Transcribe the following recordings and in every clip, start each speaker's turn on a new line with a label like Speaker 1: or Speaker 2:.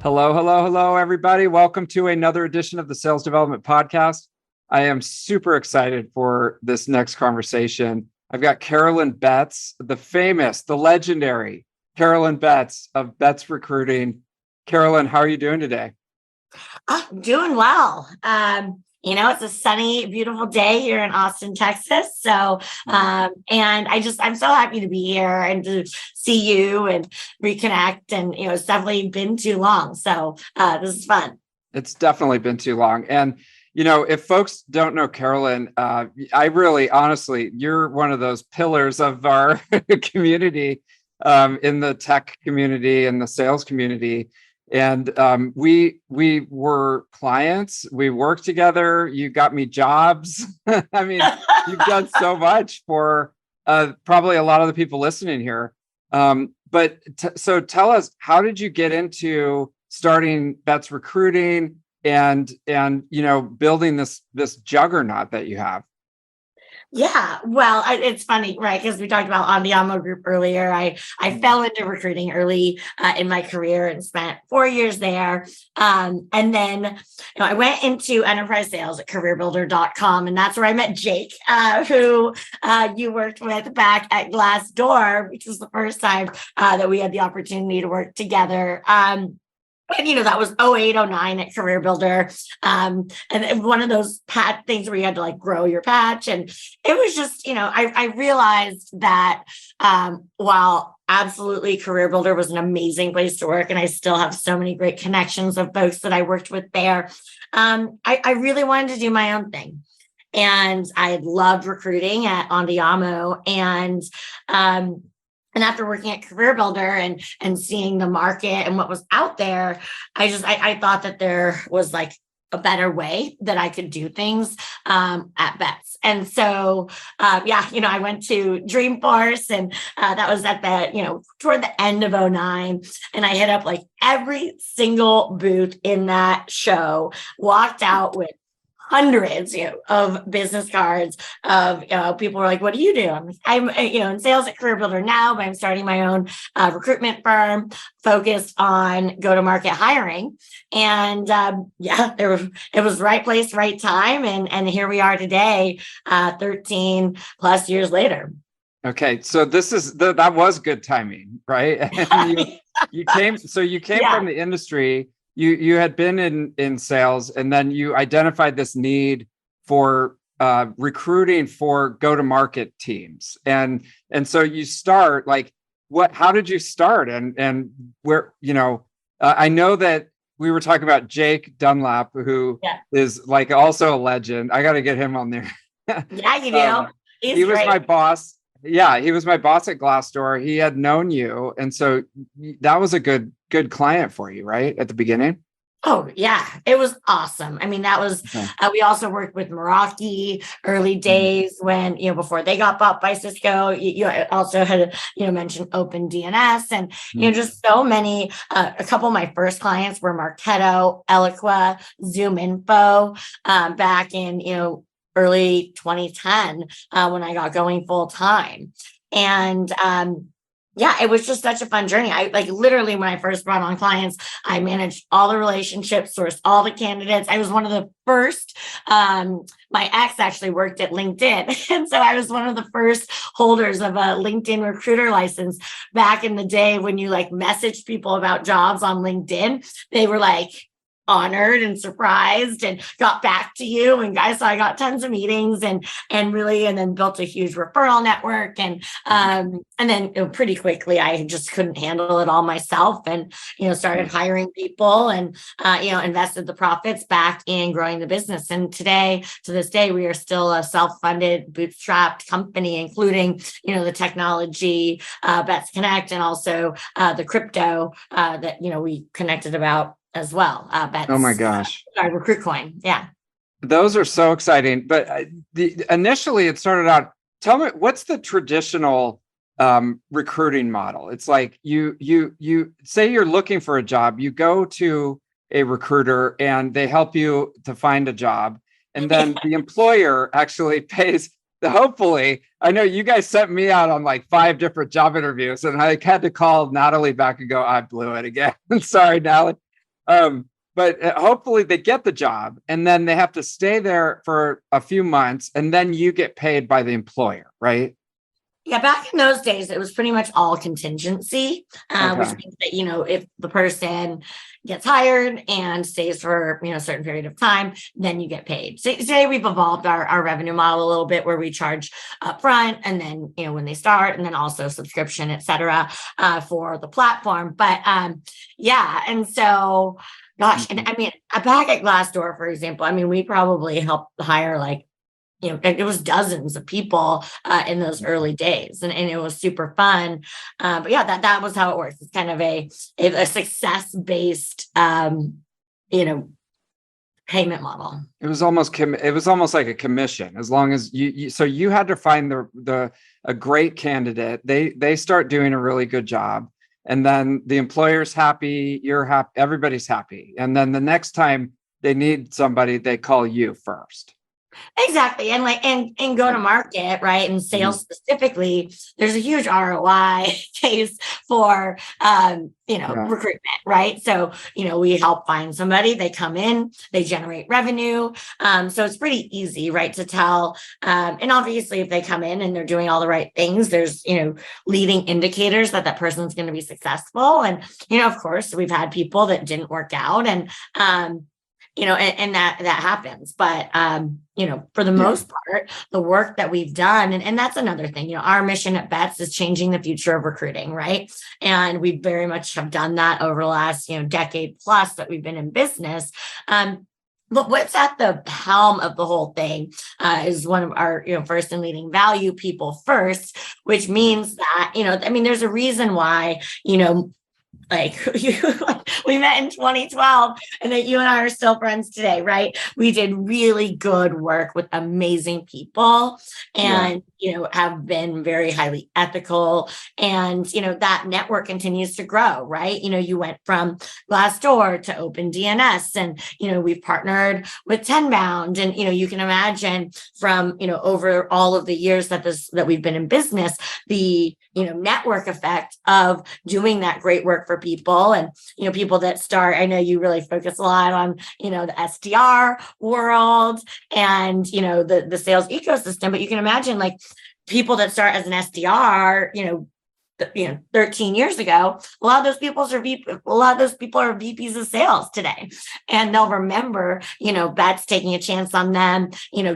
Speaker 1: Hello, hello, hello, everybody. Welcome to another edition of the Sales Development Podcast. I am super excited for this next conversation. I've got Carolyn Betts, the famous, the legendary Carolyn Betts of Betts Recruiting. Carolyn, how are you doing today?
Speaker 2: I'm doing well. It's a sunny, beautiful day here in Austin, Texas. And I'm so happy to be here and to see you and reconnect. And, it's definitely been too long. So this is fun.
Speaker 1: It's definitely been too long. And, if folks don't know Carolyn, I really, honestly, you're one of those pillars of our community, in the tech community and the sales community. And we were clients. We worked together. You got me jobs. I mean, you've done so much for probably a lot of the people listening here. So tell us, how did you get into starting Betts Recruiting and building this juggernaut that you have?
Speaker 2: Yeah, well, it's funny, right? Because we talked about Andiamo Group earlier. I fell into recruiting early in my career and spent 4 years there. And then I went into enterprise sales at careerbuilder.com. And that's where I met Jake, who you worked with back at Glassdoor, which was the first time that we had the opportunity to work together. And, that was 08, 09 at Career Builder. And one of those things where you had to grow your patch. And it was just, I realized that while absolutely Career Builder was an amazing place to work, and I still have so many great connections of folks that I worked with there, I really wanted to do my own thing. And I had loved recruiting at Andiamo. And after working at Career Builder and seeing the market and what was out there, I thought that there was a better way that I could do things at Betts. And so, I went to Dreamforce, and that was at toward the end of 09. And I hit up every single booth in that show, walked out with hundreds, of business cards of, people were like, what do you do? I'm in sales at Career Builder now, but I'm starting my own recruitment firm focused on go-to-market hiring. And it was right place, right time. And here we are today, 13 plus years later.
Speaker 1: Okay. So that was good timing, right? And you came from the industry. You had been in sales, and then you identified this need for recruiting for go-to-market teams, and so you start how did you start, and where I know that we were talking about Jake Dunlap, who is also a legend. I got to get him on there.
Speaker 2: Yeah, you do.
Speaker 1: He was my boss. Yeah, he was my boss at Glassdoor. He had known you, and so that was a good client for you, right, at the beginning?
Speaker 2: Oh, yeah. It was awesome. I mean, that was, we also worked with Meraki early days when, before they got bought by Cisco. You also had, mentioned Open DNS and, just so many, a couple of my first clients were Marketo, Eloqua, Zoom Info, back in, early 2010, when I got going full time. And, it was just such a fun journey. I literally, when I first brought on clients, I managed all the relationships, sourced all the candidates. I was one of the first, my ex actually worked at LinkedIn. And so I was one of the first holders of a LinkedIn recruiter license back in the day when you messaged people about jobs on LinkedIn. They were honored and surprised and got back to you. And so I got tons of meetings and then built a huge referral network. And then pretty quickly, I just couldn't handle it all myself and, started hiring people and, invested the profits back in growing the business. And to this day, we are still a self-funded, bootstrapped company, including, the technology, Betts Connect, and also the crypto that, we connected about as well.
Speaker 1: Oh my gosh.
Speaker 2: Recruit Coin. Yeah.
Speaker 1: Those are so exciting. But initially it started out, tell me, what's the traditional recruiting model? It's you say you're looking for a job, you go to a recruiter and they help you to find a job. And then the employer actually pays. Hopefully, I know you guys sent me out on 5 different job interviews, and I had to call Natalie back and go, I blew it again. Sorry, Natalie. But hopefully they get the job and then they have to stay there for a few months and then you get paid by the employer, right?
Speaker 2: Yeah, back in those days, it was pretty much all contingency, which
Speaker 1: Okay.
Speaker 2: means that, if the person gets hired and stays for, a certain period of time, then you get paid. So today we've evolved our revenue model a little bit where we charge upfront and then, when they start and then also subscription, et cetera, for the platform. But yeah. And so, gosh, and I mean, back at Glassdoor, for example, I mean, we probably helped hire like, it was dozens of people in those early days, and it was super fun. But yeah, that was how it works. It's kind of a success based, payment model.
Speaker 1: It was almost like a commission as long as so you had to find a great candidate. They start doing a really good job and then the employer's happy, you're happy, everybody's happy. And then the next time they need somebody, they call you first.
Speaker 2: Exactly. And and go to market, right? And sales specifically, there's a huge ROI case for recruitment, right? So, we help find somebody, they come in, they generate revenue. So it's pretty easy, right, to tell. And obviously if they come in and they're doing all the right things, there's, leading indicators that person's going to be successful. And, of course, we've had people that didn't work out and and that happens. But, for the most part, the work that we've done, and that's another thing, our mission at Betts is changing the future of recruiting, right? And we very much have done that over the last, decade plus that we've been in business. But what's at the helm of the whole thing is one of our, first and leading value, people first, which means that, there's a reason why, like we met in 2012 and that you and I are still friends today, right? We did really good work with amazing people and, have been very highly ethical. And, that network continues to grow, right? You went from Glassdoor to Open DNS and, we've partnered with Tenbound and, you can imagine from, over all of the years that we've been in business, the, network effect of doing that great work for people and, people that start, I know you really focus a lot on, the SDR world and, the sales ecosystem, but you can imagine like people that start as an SDR, 13 years ago, a lot of those people are VPs of sales today. And they'll remember, Betts taking a chance on them,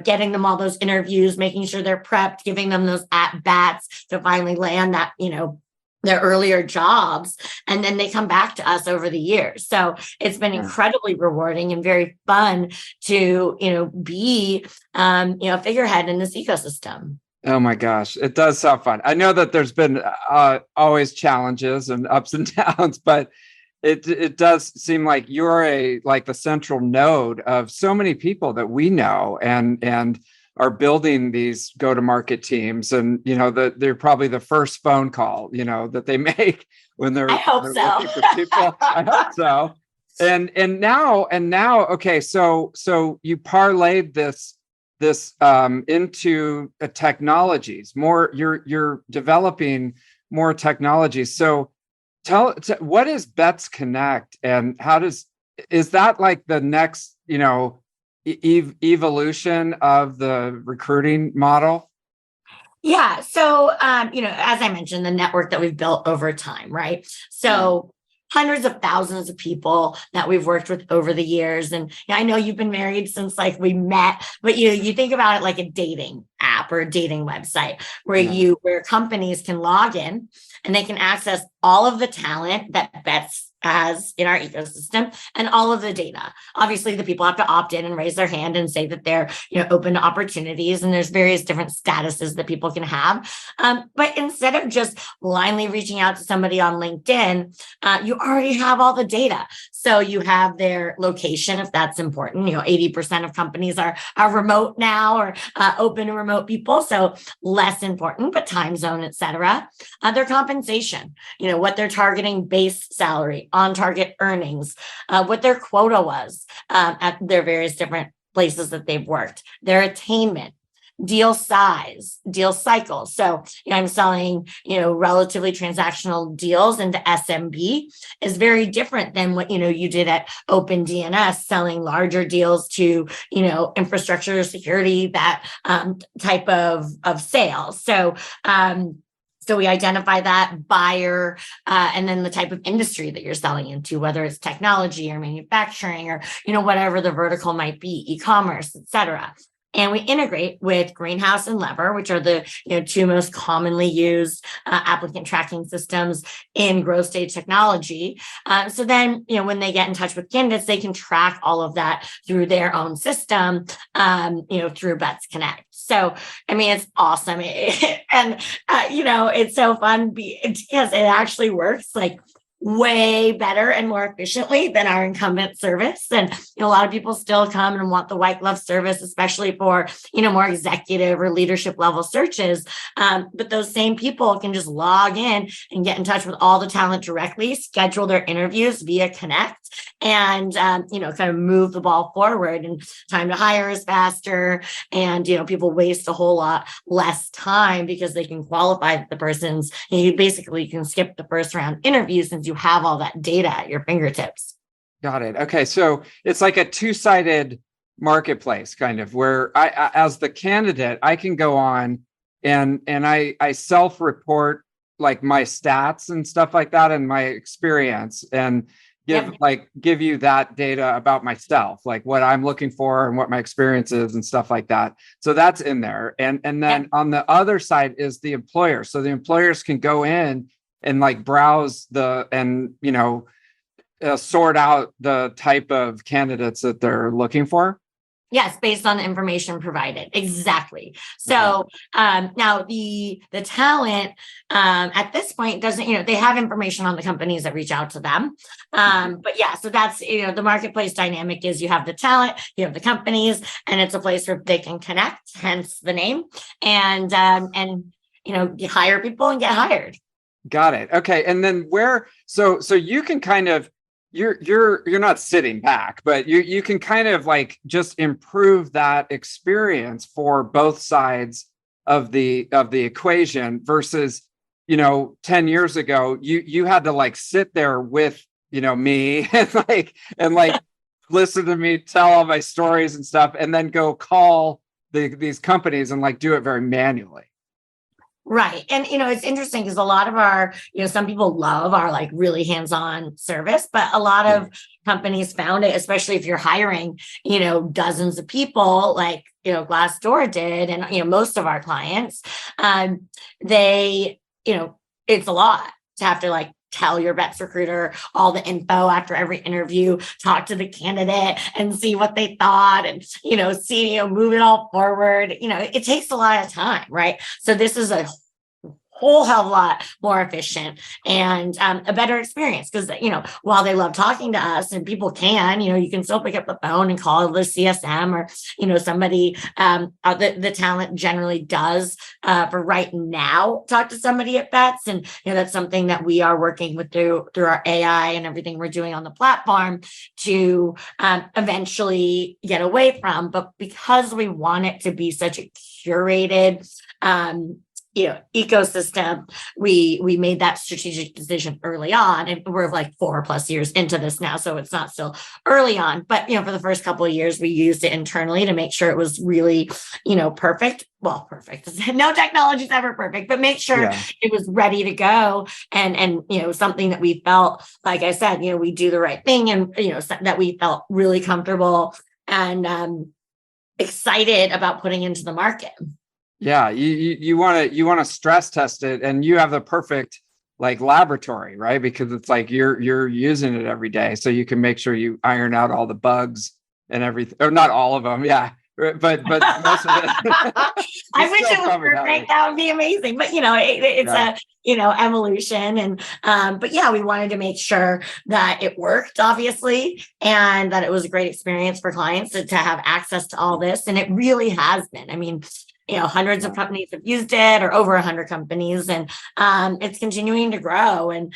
Speaker 2: getting them all those interviews, making sure they're prepped, giving them those at bats to finally land that, their earlier jobs. And then they come back to us over the years. So it's been incredibly rewarding and very fun to, be, a figurehead in this ecosystem.
Speaker 1: Oh my gosh, it does sound fun. I know that there's been always challenges and ups and downs, but it does seem like you're like the central node of so many people that we know and are building these go-to-market teams. And that they're probably the first phone call that they make when they're looking for people. I hope so. And now, okay, so you parlayed this into technologies more. You're developing more technologies. So what is Betts Connect and is that like the next evolution of the recruiting model?
Speaker 2: Yeah. So as I mentioned, the network that we've built over time, right? So hundreds of thousands of people that we've worked with over the years. And I know you've been married since like we met, but you think about it like a dating app or a dating website where companies can log in and they can access all of the talent that Betts has in our ecosystem and all of the data. Obviously, the people have to opt in and raise their hand and say that they're open to opportunities. And there's various different statuses that people can have. But instead of just blindly reaching out to somebody on LinkedIn, you already have all the data. So you have their location, if that's important. 80% of companies are remote now or open to remote people. So less important, but time zone, et cetera. Their compensation, what they're targeting base salary, on target earnings, what their quota was at their various different places that they've worked, their attainment, deal size, deal cycle. So, I'm selling, relatively transactional deals into SMB is very different than what, you did at Open DNS, selling larger deals to, infrastructure security, that type of sales. So we identify that buyer and then the type of industry that you're selling into, whether it's technology or manufacturing or, whatever the vertical might be, e-commerce, et cetera. And we integrate with Greenhouse and Lever, which are the two most commonly used applicant tracking systems in growth stage technology. So then, when they get in touch with candidates, they can track all of that through their own system, through Betts Connect. So, it's awesome. It's so fun because it actually works like way better and more efficiently than our incumbent service. And a lot of people still come and want the white glove service, especially for, more executive or leadership level searches. But those same people can just log in and get in touch with all the talent directly, schedule their interviews via Connect, and, kind of move the ball forward, and time to hire is faster. And, people waste a whole lot less time because they can qualify the person's, you basically can skip the first round interview since you have all that data at your fingertips.
Speaker 1: Got it. Okay. So it's like a two-sided marketplace kind of, where I as the candidate, I can go on and I self-report like my stats and stuff like that and my experience, and give you that data about myself, like what I'm looking for and what my experience is and stuff like that. So that's in there. And then on the other side is the employer. So the employers can go in and like browse sort out the type of candidates that they're looking for.
Speaker 2: Yes, based on the information provided. Exactly. So now the talent at this point doesn't, they have information on the companies that reach out to them. But yeah, so that's, the marketplace dynamic is you have the talent, you have the companies, and it's a place where they can connect, hence the name, and you hire people and get hired.
Speaker 1: Got it. Okay. And then so you can kind of, you're not sitting back, but you can kind of like just improve that experience for both sides of the equation versus, 10 years ago, you had to like sit there with, me and like listen to me tell all my stories and stuff, and then go call these companies and like do it very manually.
Speaker 2: Right. And, it's interesting because a lot of our, some people love our like really hands-on service, but a lot of companies found it, especially if you're hiring, dozens of people like, Glassdoor did. And, most of our clients, it's a lot to have to like tell your Betts recruiter all the info after every interview, talk to the candidate and see what they thought, and, move it all forward. It takes a lot of time, right? So this is a whole hell of a lot more efficient and a better experience because, while they love talking to us and people can, you can still pick up the phone and call the CSM or, somebody, the talent generally does for right now, talk to somebody at Betts. And, that's something that we are working with through our AI and everything we're doing on the platform to eventually get away from. But because we want it to be such a curated, ecosystem, we made that strategic decision early on, and we're like 4+ years into this now, so it's not still early on, but for the first couple of years we used it internally to make sure it was really perfect. Well, perfect. No technology is ever perfect, but make sure it was ready to go, and something that we felt, like I said, we do the right thing, and that we felt really comfortable and excited about putting into the market.
Speaker 1: Yeah, you want to stress test it, and you have the perfect like laboratory, right? Because it's like you're using it every day, so you can make sure you iron out all the bugs and everything, or not all of them. Yeah, but most of it.
Speaker 2: I wish it was perfect. That would be amazing. But it's a evolution, and but yeah, we wanted to make sure that it worked, obviously, and that it was a great experience for clients to have access to all this, and it really has been. I mean, hundreds of companies have used it, or over 100 companies, and it's continuing to grow. And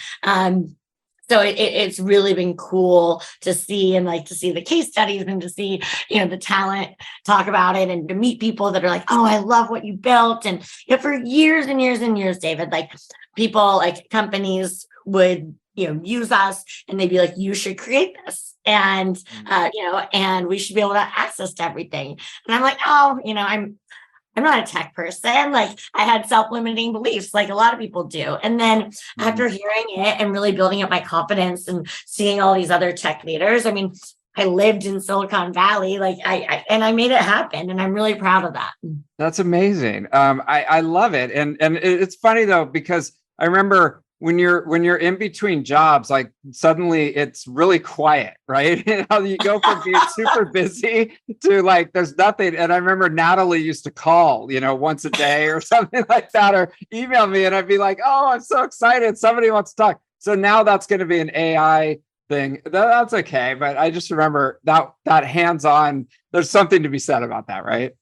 Speaker 2: So it's really been cool to see, and like to see the case studies and to see, the talent talk about it, and to meet people that are like, oh, I love what you built. And for years and years and years, David, like people, like companies would, use us, and they'd be like, you should create this. And, and we should be able to have access to everything. And I'm like, oh, I'm not a tech person. Like I had self-limiting beliefs like a lot of people do. And then after hearing it and really building up my confidence and seeing all these other tech leaders, I mean, I lived in Silicon Valley, like I made it happen. And I'm really proud of that.
Speaker 1: That's amazing. I love it. And it's funny though, because I remember when you're in between jobs, like suddenly it's really quiet, right? You go from being super busy to like there's nothing. And I remember Natalie used to call, once a day or something like that, or email me, and I'd be like, oh, I'm so excited, somebody wants to talk. So now that's going to be an AI thing. That's okay, but I just remember that hands-on. There's something to be said about that, right?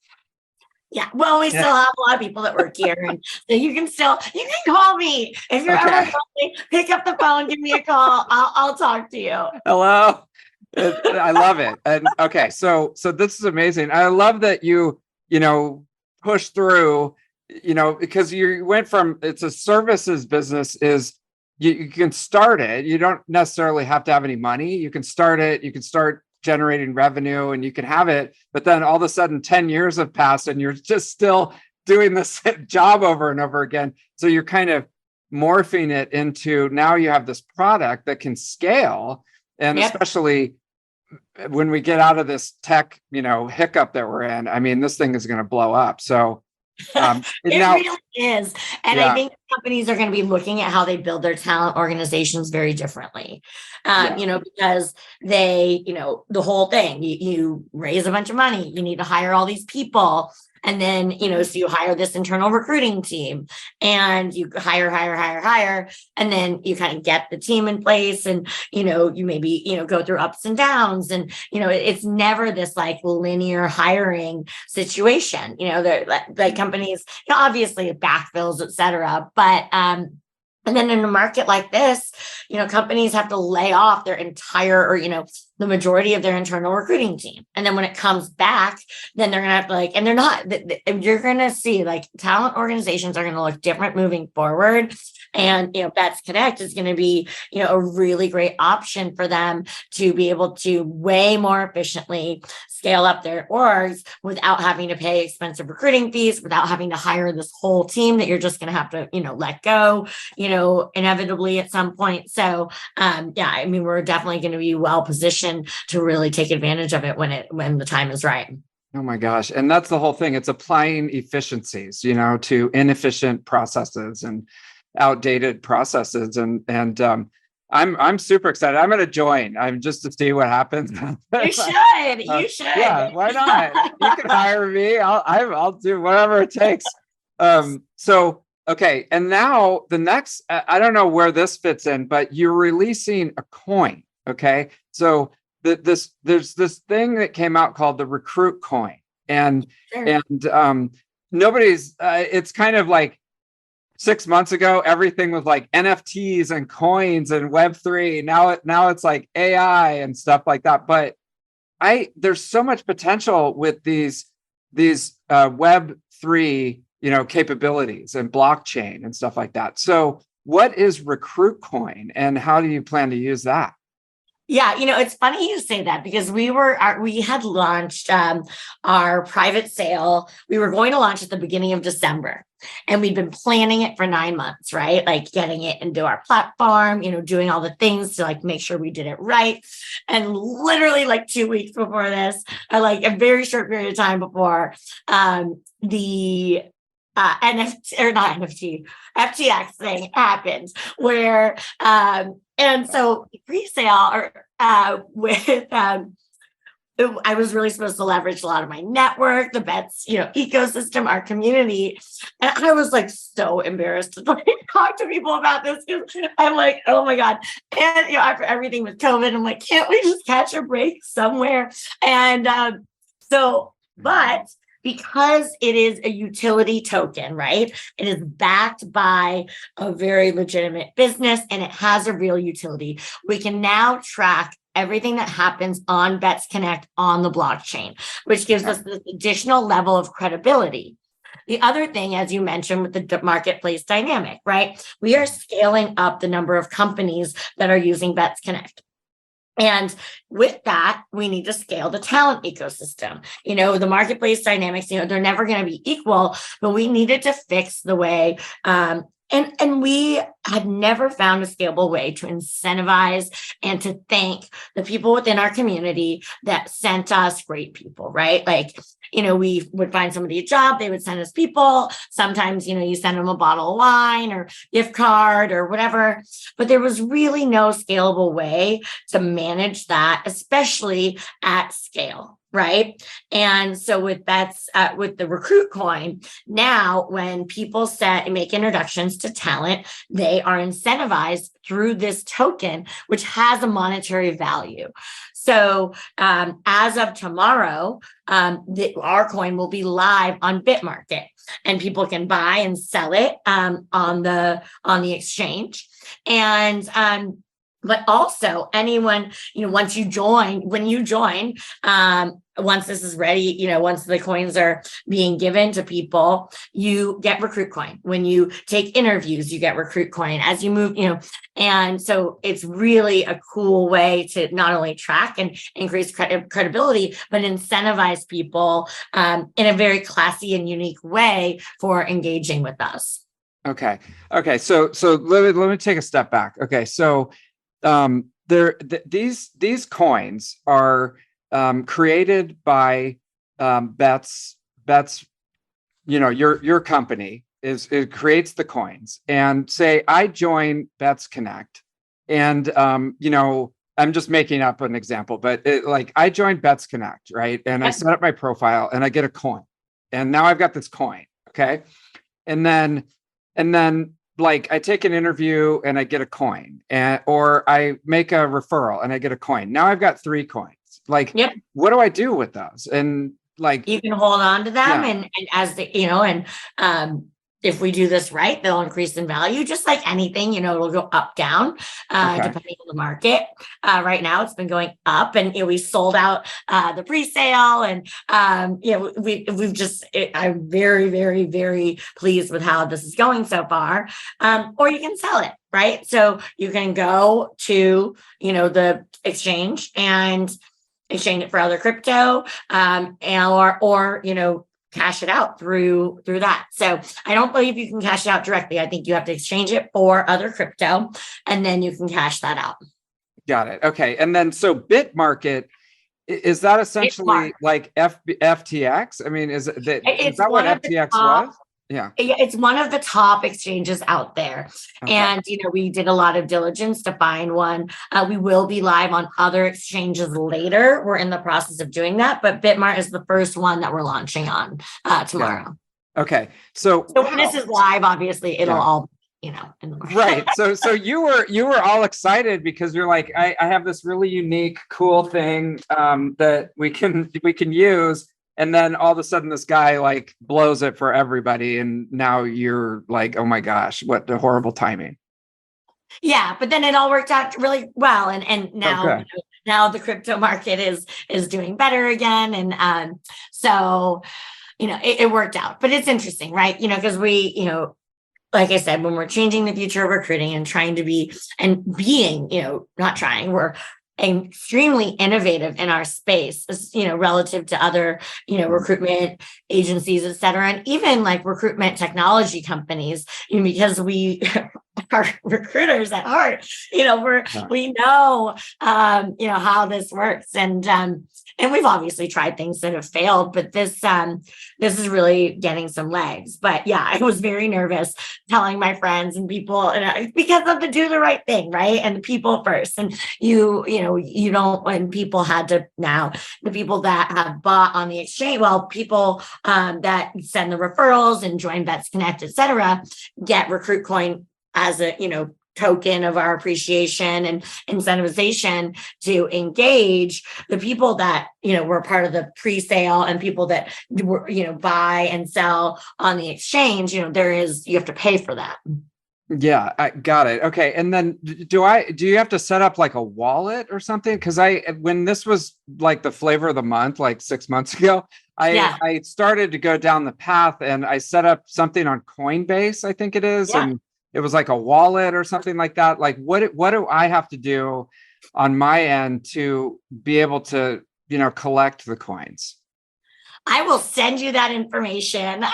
Speaker 2: Yeah, well, we still have a lot of people that work here, and so you can call me if you're ever calling. Pick up the phone, give me a call. I'll talk to you.
Speaker 1: Hello, I love it. And okay, so this is amazing. I love that you push through, because you went from it's a services business. Is you can start it. You don't necessarily have to have any money. You can start it. You can start generating revenue and you can have it, but then all of a sudden 10 years have passed and you're just still doing this job over and over again. So you're kind of morphing it into now you have this product that can scale. And especially when we get out of this tech, hiccup that we're in, I mean, this thing is going to blow up. So
Speaker 2: it really is. And I think companies are going to be looking at how they build their talent organizations very differently. Because they, the whole thing, you raise a bunch of money, you need to hire all these people. And then, so you hire this internal recruiting team and you hire. And then you kind of get the team in place and, you maybe, go through ups and downs. And, it's never this like linear hiring situation, like companies, obviously it backfills, et cetera. But, and then in a market like this, companies have to lay off their entire or, the majority of their internal recruiting team. And then when it comes back, then they're going to have to and they're not, you're going to see like talent organizations are going to look different moving forward. And, Betts Connect is going to be, a really great option for them to be able to way more efficiently scale up their orgs without having to pay expensive recruiting fees, without having to hire this whole team that you're just going to have to, let go, inevitably at some point. So, I mean, we're definitely going to be well positioned to really take advantage of it when the time is right.
Speaker 1: Oh my gosh. And that's the whole thing. It's applying efficiencies, to inefficient processes and outdated processes. And I'm super excited. I'm going to join. I'm just to see what happens.
Speaker 2: You should.
Speaker 1: Yeah, why not? You can hire me. I'll do whatever it takes. Okay. And now the next, I don't know where this fits in, but you're releasing a coin. Okay. So there's this thing that came out called the Recruit Coin, and nobody's. It's kind of like 6 months ago, everything was like NFTs and coins and Web3. Now it's like AI and stuff like that. But there's so much potential with these Web3 capabilities and blockchain and stuff like that. So what is Recruit Coin and how do you plan to use that?
Speaker 2: Yeah, it's funny you say that because we had launched our private sale. We were going to launch at the beginning of December, and we'd been planning it for 9 months, right? Like getting it into our platform, doing all the things to like make sure we did it right. And literally like 2 weeks before this, or like a very short period of time before, the NFT or not NFT, FTX thing happened where, and so pre-sale or with, I was really supposed to leverage a lot of my network, the Betts, ecosystem, our community. And I was like so embarrassed to talk to people about this because I'm like, oh my God. And, after everything with COVID, I'm like, can't we just catch a break somewhere? And but because it is a utility token, right? It is backed by a very legitimate business and it has a real utility. We can now track everything that happens on Betts Connect on the blockchain, which gives us this additional level of credibility. The other thing, as you mentioned, with the marketplace dynamic, right? We are scaling up the number of companies that are using Betts Connect. And with that, we need to scale the talent ecosystem. The marketplace dynamics, they're never going to be equal, but we needed to fix the way, and we had never found a scalable way to incentivize and to thank the people within our community that sent us great people, right? We would find somebody a job, they would send us people. Sometimes, you send them a bottle of wine or gift card or whatever, but there was really no scalable way to manage that, especially at scale. Right. And so with Betts, with the Recruit coin, now when people make introductions to talent, they are incentivized through this token, which has a monetary value. So as of tomorrow, our coin will be live on Bitmarket, and people can buy and sell it on the exchange. And but also anyone, once you join, once this is ready, once the coins are being given to people, you get Recruit coin. When you take interviews, you get Recruit coin as you move, and so it's really a cool way to not only track and increase credibility, but incentivize people in a very classy and unique way for engaging with us.
Speaker 1: Okay. So let me take a step back. Okay. So these coins are created by Betts, your company it creates the coins, and say I join Betts Connect, and I'm just making up an example, but I joined Betts Connect, right? And I set up my profile and I get a coin, and now I've got this coin. Okay. And then I take an interview and I get a coin, or I make a referral and I get a coin. Now I've got 3 coins. What do I do with those? And
Speaker 2: you can hold on to them, and as if we do this right, they'll increase in value, just like anything, it'll go up, down, depending on the market. Right now it's been going up, and we sold out the pre-sale, and we've just, I'm very, very, very pleased with how this is going so far. Or you can sell it, right? So you can go to, the exchange and exchange it for other crypto, or cash it out through that. So I don't believe you can cash it out directly. I think you have to exchange it for other crypto, and then you can cash that out.
Speaker 1: Got it. Okay. And then so Bitmarket, is that essentially like FTX? I mean, is that what FTX was? Yeah.
Speaker 2: It's one of the top exchanges out there. Okay. And, we did a lot of diligence to find one. We will be live on other exchanges later. We're in the process of doing that, but Bitmart is the first one that we're launching on tomorrow.
Speaker 1: Yeah. Okay. So
Speaker 2: when this is live, obviously it'll all, in the market.
Speaker 1: Right. So you were all excited because you're like, I have this really unique, cool thing that we can use. And then all of a sudden this guy blows it for everybody. And now you're like, oh my gosh, what a horrible timing.
Speaker 2: Yeah. But then it all worked out really well. And now, now the crypto market is doing better again. And so, it worked out, but it's interesting, right? Because we, like I said, when we're changing the future of recruiting and trying to be and being, not trying, we're extremely innovative in our space, relative to other, recruitment agencies, et cetera, and even recruitment technology companies, because we are recruiters at heart, we know, how this works. And we've obviously tried things that have failed, but this is really getting some legs. But yeah, I was very nervous telling my friends and people, because of the do the right thing, right? And the people first. And you don't, when people had to, now the people that have bought on the exchange, people that send the referrals and join Betts Connect, et cetera, get Recruit coin as a, token of our appreciation and incentivization to engage the people that, were part of the pre-sale and people that were, buy and sell on the exchange, you have to pay for that.
Speaker 1: Yeah, I got it. Okay. And then do you have to set up like a wallet or something? Because when this was like the flavor of the month, like 6 months ago, I started to go down the path and I set up something on Coinbase, I think it is.
Speaker 2: Yeah.
Speaker 1: And it was like a wallet or something like that. Like what do I have to do on my end to be able to, collect the coins?
Speaker 2: I will send you that information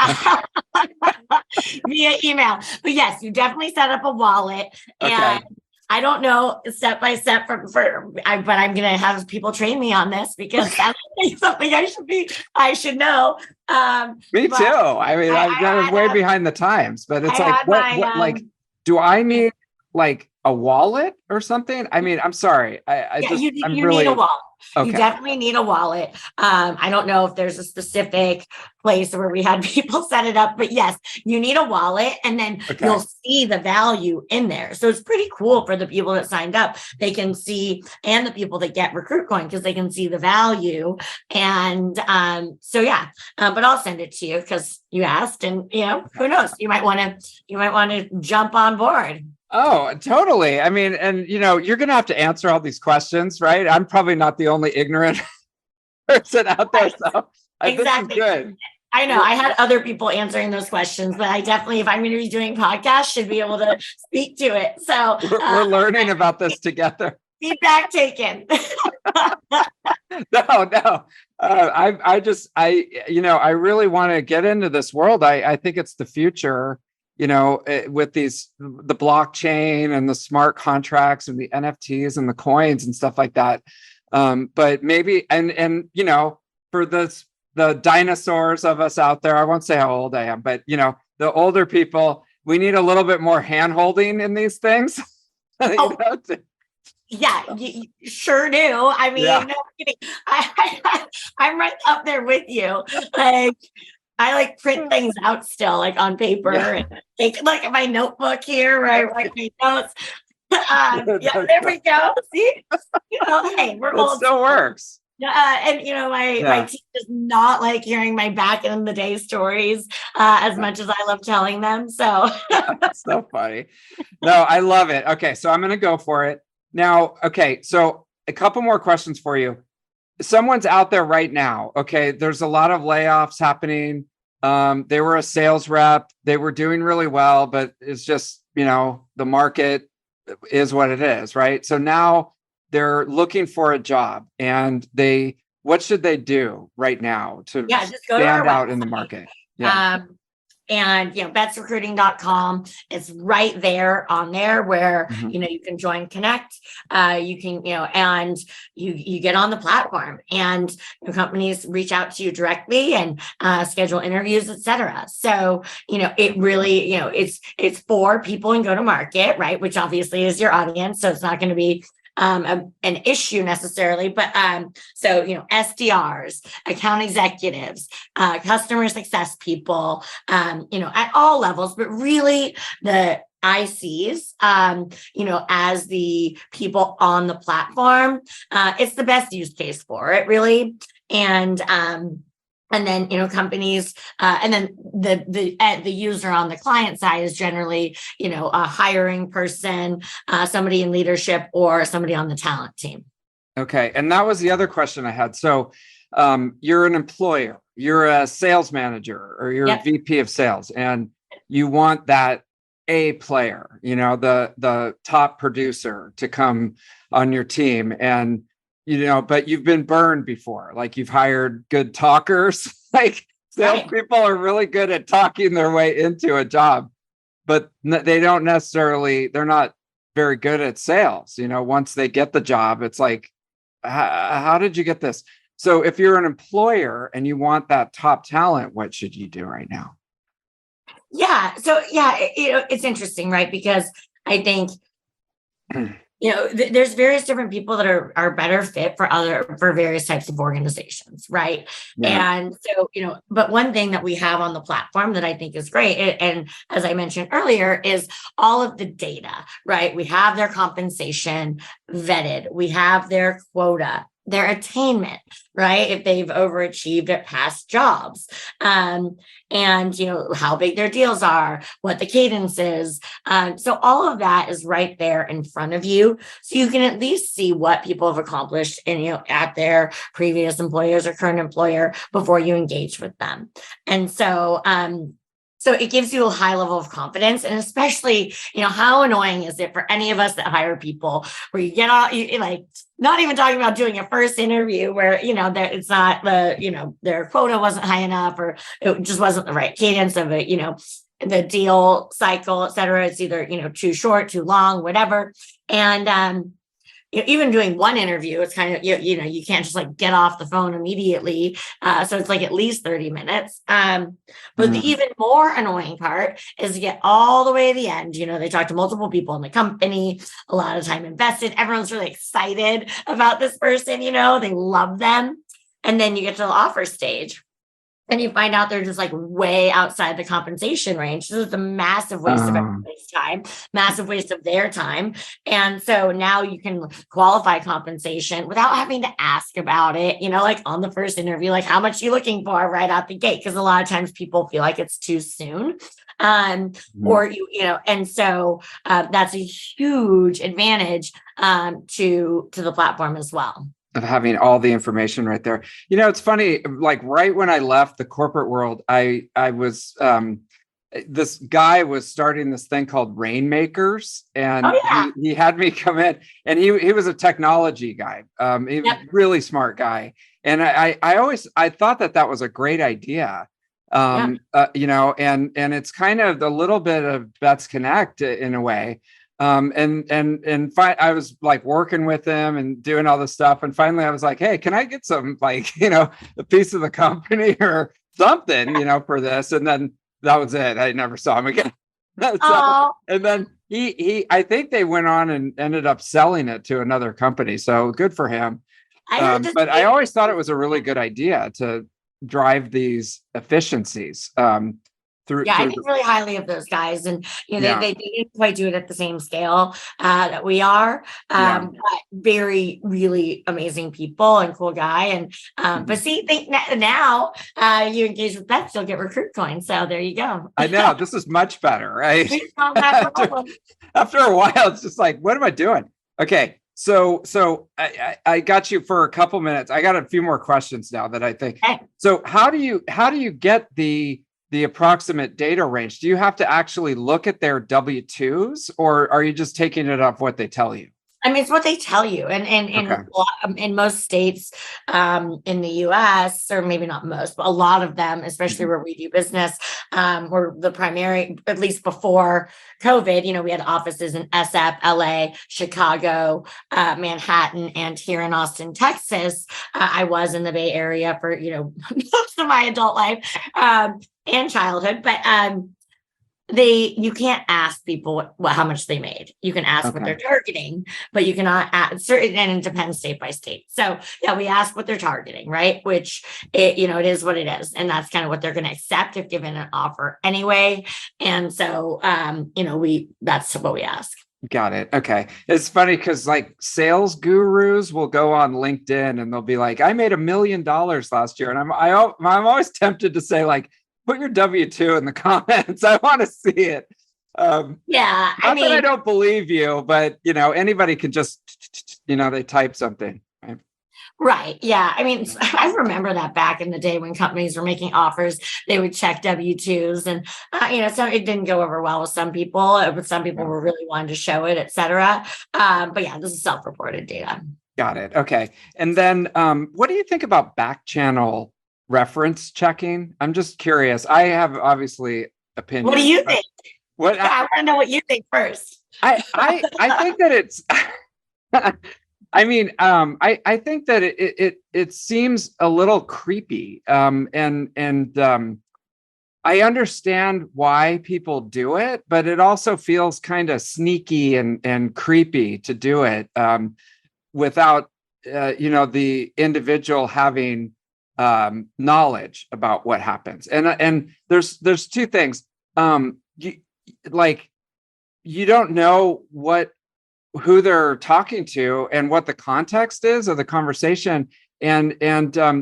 Speaker 2: via email. But yes, you definitely set up a wallet.
Speaker 1: Okay.
Speaker 2: And I don't know step by step but I'm going to have people train me on this because that's something I should know.
Speaker 1: Me too. I mean, I'm way behind the times, but it's like, what like, do I need like a wallet or something? I mean, I'm sorry.
Speaker 2: You need a wallet.
Speaker 1: Okay.
Speaker 2: You definitely need a wallet. I don't know if there's a specific place where we had people set it up, but yes, you need a wallet and then you'll see the value in there. So it's pretty cool for the people that signed up. They can see, and the people that get Recruit Coin, because they can see the value. And but I'll send it to you because you asked, and who knows, you might want to jump on board.
Speaker 1: Oh, totally. I mean, and you're going to have to answer all these questions, right? I'm probably not the only ignorant person out there. So
Speaker 2: exactly.
Speaker 1: This is good.
Speaker 2: I know I had other people answering those questions, but I definitely, if I'm going to be doing podcasts, should be able to speak to it. So
Speaker 1: we're learning about this together.
Speaker 2: Feedback taken.
Speaker 1: No. I really want to get into this world. I think it's the future. With the blockchain and the smart contracts and the NFTs and the coins and stuff like that. But maybe, and for the dinosaurs of us out there, I won't say how old I am, but the older people, we need a little bit more hand holding in these things.
Speaker 2: Yeah, you sure do. I mean, no kidding. I'm right up there with you. Like, I print things out still, on paper, and take a look at my notebook here where I write my notes. There we go. See, hey, we're old.
Speaker 1: It still works.
Speaker 2: And my team does not like hearing my back in the day stories as much as I love telling them. So
Speaker 1: that's so funny. No, I love it. Okay, so I'm going to go for it now. Okay, so a couple more questions for you. Someone's out there right now. Okay, there's a lot of layoffs happening. They were a sales rep. They were doing really well, but it's just, the market is what it is, right? So now they're looking for a job, and what should they do right now to
Speaker 2: just go
Speaker 1: stand
Speaker 2: to
Speaker 1: out in the market?
Speaker 2: And betsrecruiting.com is right there on there where you can join Connect. You can and you get on the platform, and companies reach out to you directly and schedule interviews, etc. So it really it's for people in go to market, right, which obviously is your audience, so it's not going to be an issue necessarily, but SDRs, account executives, customer success people, at all levels, but really the ICs, as the people on the platform, it's the best use case for it, really. And then, companies, and then the user on the client side is generally, a hiring person, somebody in leadership, or somebody on the talent team.
Speaker 1: Okay. And that was the other question I had. So you're an employer, you're a sales manager, or you're a VP of sales, and you want that A player, the top producer to come on your team. And but you've been burned before. Like, you've hired good talkers. Like, salespeople are really good at talking their way into a job, but they're not very good at sales. Once they get the job, it's like, how did you get this? So if you're an employer and you want that top talent, what should you do right now?
Speaker 2: Yeah. So it's interesting, right? Because I think there's various different people that are better fit for various types of organizations, right?
Speaker 1: Yeah.
Speaker 2: And so, but one thing that we have on the platform that I think is great, and as I mentioned earlier, is all of the data, right? We have their compensation vetted, we have their quota, their attainment, right? If they've overachieved at past jobs, and how big their deals are, what the cadence is. So all of that is right there in front of you. So you can at least see what people have accomplished at their previous employers or current employer before you engage with them. And so so it gives you a high level of confidence. And especially, how annoying is it for any of us that hire people where you get all, like, not even talking about doing a first interview where, that it's not their quota wasn't high enough, or it just wasn't the right cadence of it, the deal cycle, et cetera. It's either, too short, too long, whatever. And, even doing one interview, it's kind of, you can't just like get off the phone immediately. So it's like at least 30 minutes. But the even more annoying part is to get all the way to the end. They talk to multiple people in the company, a lot of time invested. Everyone's really excited about this person, they love them. And then you get to the offer stage. And you find out they're just like way outside the compensation range. This is a massive waste of everybody's time, massive waste of their time. And so now you can qualify compensation without having to ask about it, like on the first interview, like how much are you looking for right out the gate? Because a lot of times people feel like it's too soon. Or and so that's a huge advantage to the platform as well.
Speaker 1: Of having all the information right there. It's funny, like right when I left the corporate world, I was, this guy was starting this thing called Rainmakers, and he had me come in, and he was a technology guy. He was a really smart guy. And I thought that was a great idea. And it's kind of a little bit of Betts Connect in a way. I was like working with him and doing all this stuff. And finally I was like, hey, can I get some, like, a piece of the company or something, for this? And then that was it. I never saw him again. And then I think they went on and ended up selling it to another company. So good for him. But I always thought it was a really good idea to drive these efficiencies.
Speaker 2: I think really highly of those guys, and they didn't quite do it at the same scale that we are, but very really amazing people and cool guy. And but see, now you engage with Betts, you'll get recruit coins. So there you go.
Speaker 1: I know this is much better, right? After a while, it's just like, what am I doing? Okay. So I got you for a couple minutes. I got a few more questions now that I think. Okay. So how do you get the approximate data range? Do you have to actually look at their W-2s, or are you just taking it off what they tell you?
Speaker 2: I mean, it's what they tell you. And in most states in the US, or maybe not most, but a lot of them, especially where we do business, were the primary, at least before COVID, we had offices in SF, LA, Chicago, Manhattan, and here in Austin, Texas. I was in the Bay Area for, most of my adult life and childhood, but you can't ask people how much they made. You can ask what they're targeting, but you cannot ask certain, and it depends state by state. So we ask what they're targeting, right? Which it is what it is. And that's kind of what they're going to accept if given an offer anyway. And so, that's what we ask.
Speaker 1: Got it. Okay. It's funny because like sales gurus will go on LinkedIn and they'll be like, I made $1 million last year. And I'm always tempted to say, like, put your W-2 in the comments. I want to see it. I don't believe you, but anybody can just, they type something.
Speaker 2: Right. Yeah. I mean, I remember that back in the day when companies were making offers, they would check W-2s, and, so it didn't go over well with some people, but some people were really wanting to show it, et cetera. But this is self-reported data.
Speaker 1: Got it. Okay. And then what do you think about back channel reference checking? I'm just curious. I have obviously opinions.
Speaker 2: What do you think? I want to know what you think first.
Speaker 1: I think that it's I mean, I think that it seems a little creepy. I understand why people do it, but it also feels kind of sneaky and creepy to do it without, the individual having knowledge about what happens. And there's two things. You, like, you don't know who they're talking to and what the context is of the conversation, and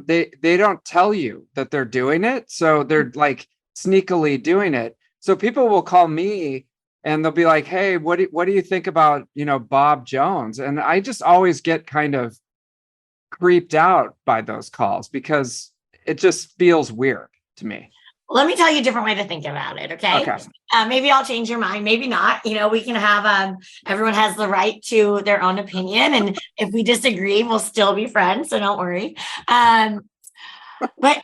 Speaker 1: they don't tell you that they're doing it, so they're like sneakily doing it. So people will call me and they'll be like, hey, what do you think about Bob Jones? And I just always get kind of creeped out by those calls because it just feels weird to me.
Speaker 2: Let me tell you a different way to think about it. Okay. Maybe I'll change your mind. Maybe not. We can have, everyone has the right to their own opinion. And if we disagree, we'll still be friends. So don't worry. But,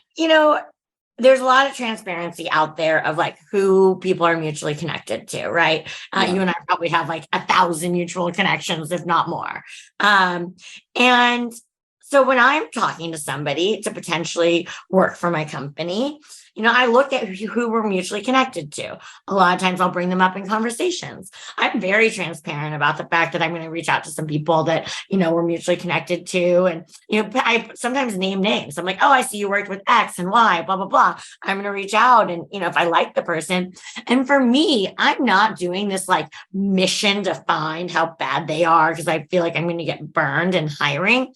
Speaker 2: there's a lot of transparency out there of like who people are mutually connected to, right? You and I probably have like 1,000 mutual connections, if not more. And so when I'm talking to somebody to potentially work for my company, I look at who we're mutually connected to. A lot of times I'll bring them up in conversations. I'm very transparent about the fact that I'm going to reach out to some people that, we're mutually connected to. And, I sometimes name names. I'm like, oh, I see you worked with X and Y, blah, blah, blah. I'm going to reach out and, if I like the person. And for me, I'm not doing this like mission to find how bad they are because I feel like I'm going to get burned in hiring.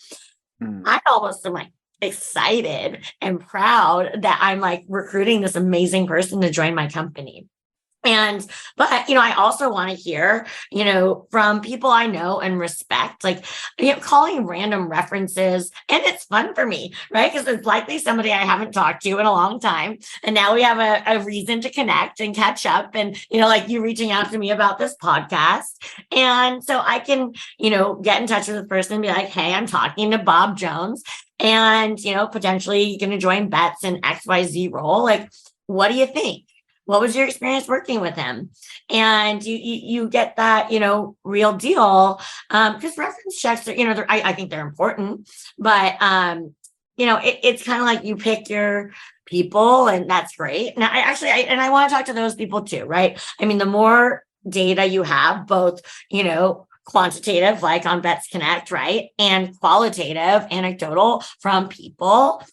Speaker 2: I almost am like excited and proud that I'm like recruiting this amazing person to join my company. But I also want to hear, from people I know and respect, like, calling random references. And it's fun for me, right? Because it's likely somebody I haven't talked to in a long time. And now we have a reason to connect and catch up. And, like you reaching out to me about this podcast. And so I can, get in touch with the person and be like, hey, I'm talking to Bob Jones and, potentially going to join Betts in XYZ role. Like, what do you think? What was your experience working with him? And you get that, real deal. Because reference checks are, I think they're important, but, it's kind of like you pick your people and that's great. Now, I want to talk to those people too, right? I mean, the more data you have, both, quantitative, like on Betts Connect, right? And qualitative, anecdotal from people,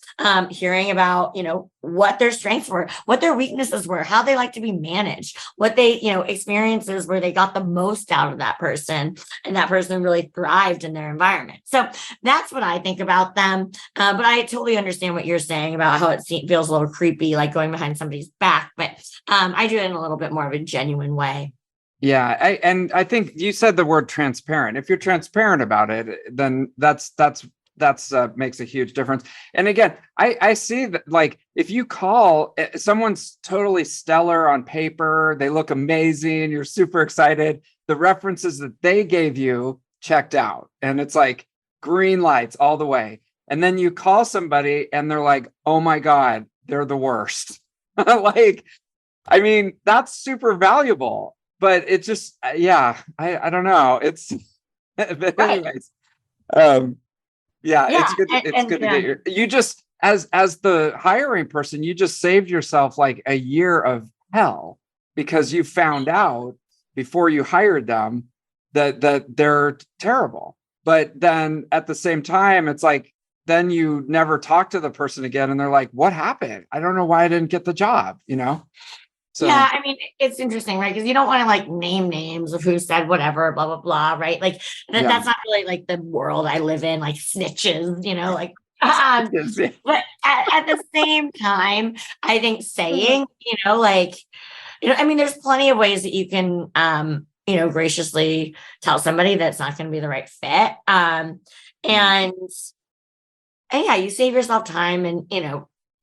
Speaker 2: hearing about, what their strengths were, what their weaknesses were, how they like to be managed, what they, experiences where they got the most out of that person and that person really thrived in their environment. So that's what I think about them. But I totally understand what you're saying about how it feels a little creepy, like going behind somebody's back. But I do it in a little bit more of a genuine way.
Speaker 1: Yeah, I think you said the word transparent. If you're transparent about it, then that's makes a huge difference. And again, I see that, like, if you call someone's totally stellar on paper, they look amazing, you're super excited, the references that they gave you checked out, and it's like green lights all the way. And then you call somebody and they're like, oh my God, they're the worst. Like, I mean, that's super valuable. But it's just, I don't know. It's, but anyways, it's good. It's good to get you just, as the hiring person, you just saved yourself like a year of hell because you found out before you hired them that they're terrible. But then at the same time, it's like, then you never talk to the person again. And they're like, what happened? I don't know why I didn't get the job, So,
Speaker 2: yeah, I mean, it's interesting, right? Because you don't want to like name names of who said whatever, blah, blah, blah, right? Like that's not really like the world I live in, like snitches, like, but at the same time, I think saying, I mean, there's plenty of ways that you can, graciously tell somebody that's not going to be the right fit. And yeah, you save yourself time and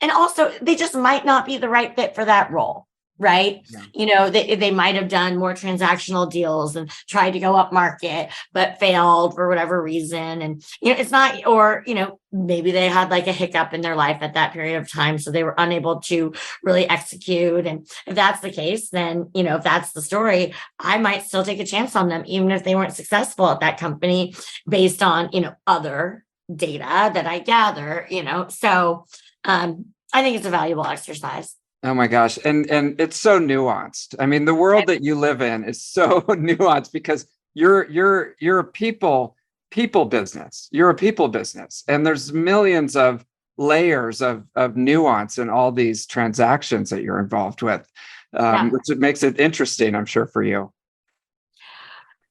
Speaker 2: also they just might not be the right fit for that role. Right. Yeah. They might have done more transactional deals and tried to go up market, but failed for whatever reason. And, it's not, or, maybe they had like a hiccup in their life at that period of time. So they were unable to really execute. And if that's the case, then, if that's the story, I might still take a chance on them, even if they weren't successful at that company based on, other data that I gather, so I think it's a valuable exercise.
Speaker 1: Oh my gosh. And it's so nuanced. I mean, the world that you live in is so nuanced because you're a people business. You're a people business. And there's millions of layers of nuance in all these transactions that you're involved with,
Speaker 2: Yeah.
Speaker 1: which it makes it interesting, I'm sure, for you.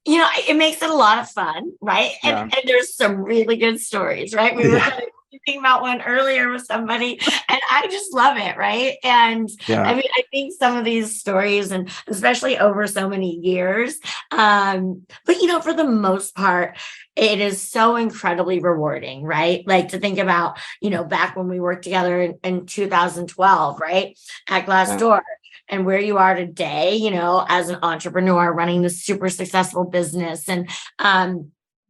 Speaker 2: It makes it a lot of fun, right?
Speaker 1: Yeah.
Speaker 2: And there's some really good stories, right? We were
Speaker 1: Yeah.
Speaker 2: kind of thinking about one earlier with somebody, and I just love it, right? And I
Speaker 1: Yeah.
Speaker 2: mean, I think some of these stories, and especially over so many years, but for the most part, it is so incredibly rewarding, right? Like to think about, back when we worked together in 2012, right? At Glassdoor and where you are today, as an entrepreneur running this super successful business. And,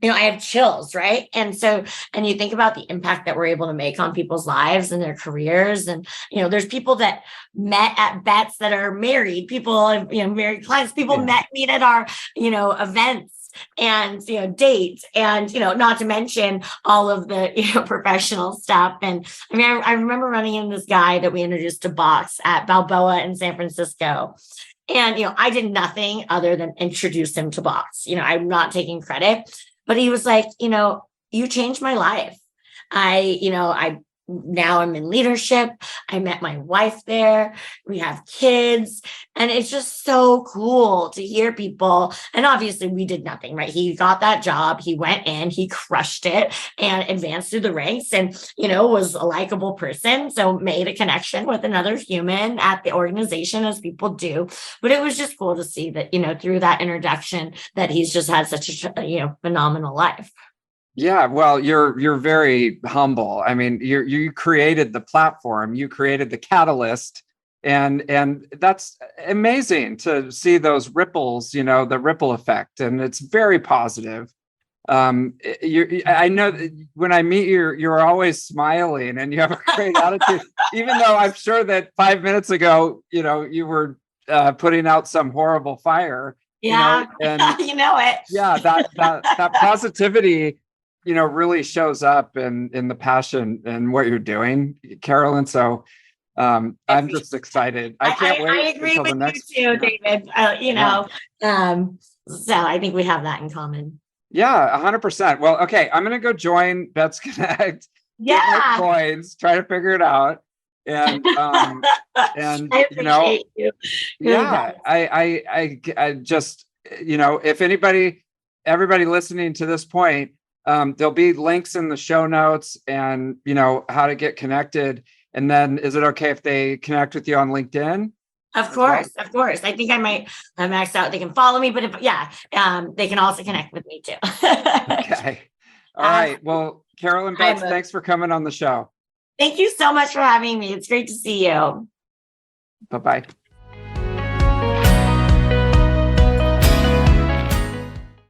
Speaker 2: I have chills, right? And you think about the impact that we're able to make on people's lives and their careers. And, there's people that met at Betts that are married, people, married clients, people meet at our, events and dates, and not to mention all of the professional stuff. And I mean, I remember running in this guy that we introduced to box at Balboa in San Francisco, and I did nothing other than introduce him to box. I'm not taking credit, but he was like, you changed my life. I now I'm in leadership. I met my wife there. We have kids. And it's just so cool to hear people. And obviously we did nothing, right? He got that job. He went in, he crushed it and advanced through the ranks and, was a likable person. So made a connection with another human at the organization, as people do. But it was just cool to see that, through that introduction, that he's just had such a, phenomenal life.
Speaker 1: Yeah, well, you're very humble. I mean, you created the platform, you created the catalyst, and that's amazing to see those ripples, the ripple effect, and it's very positive. I know that when I meet you, you're always smiling and you have a great attitude, even though I'm sure that 5 minutes ago, you were putting out some horrible fire.
Speaker 2: Yeah,
Speaker 1: and
Speaker 2: it.
Speaker 1: yeah, that positivity really shows up in the passion and what you're doing, Carolyn. So I'm just excited. I can't wait
Speaker 2: I agree
Speaker 1: until the
Speaker 2: with
Speaker 1: next.
Speaker 2: you too, David. So I think we have that in common.
Speaker 1: Yeah, 100%. Well, okay, I'm gonna go join Betts Connect, get my coins, try to figure it out, and
Speaker 2: I appreciate you.
Speaker 1: Yeah, I just if everybody listening to this point. There'll be links in the show notes and, how to get connected. And then is it okay if they connect with you on LinkedIn?
Speaker 2: Of course. I think I might have maxed out. They can follow me, but they can also connect with me too.
Speaker 1: Okay. All right. Well, Carolyn Betts, thanks for coming on the show.
Speaker 2: Thank you so much for having me. It's great to see you.
Speaker 1: Bye-bye.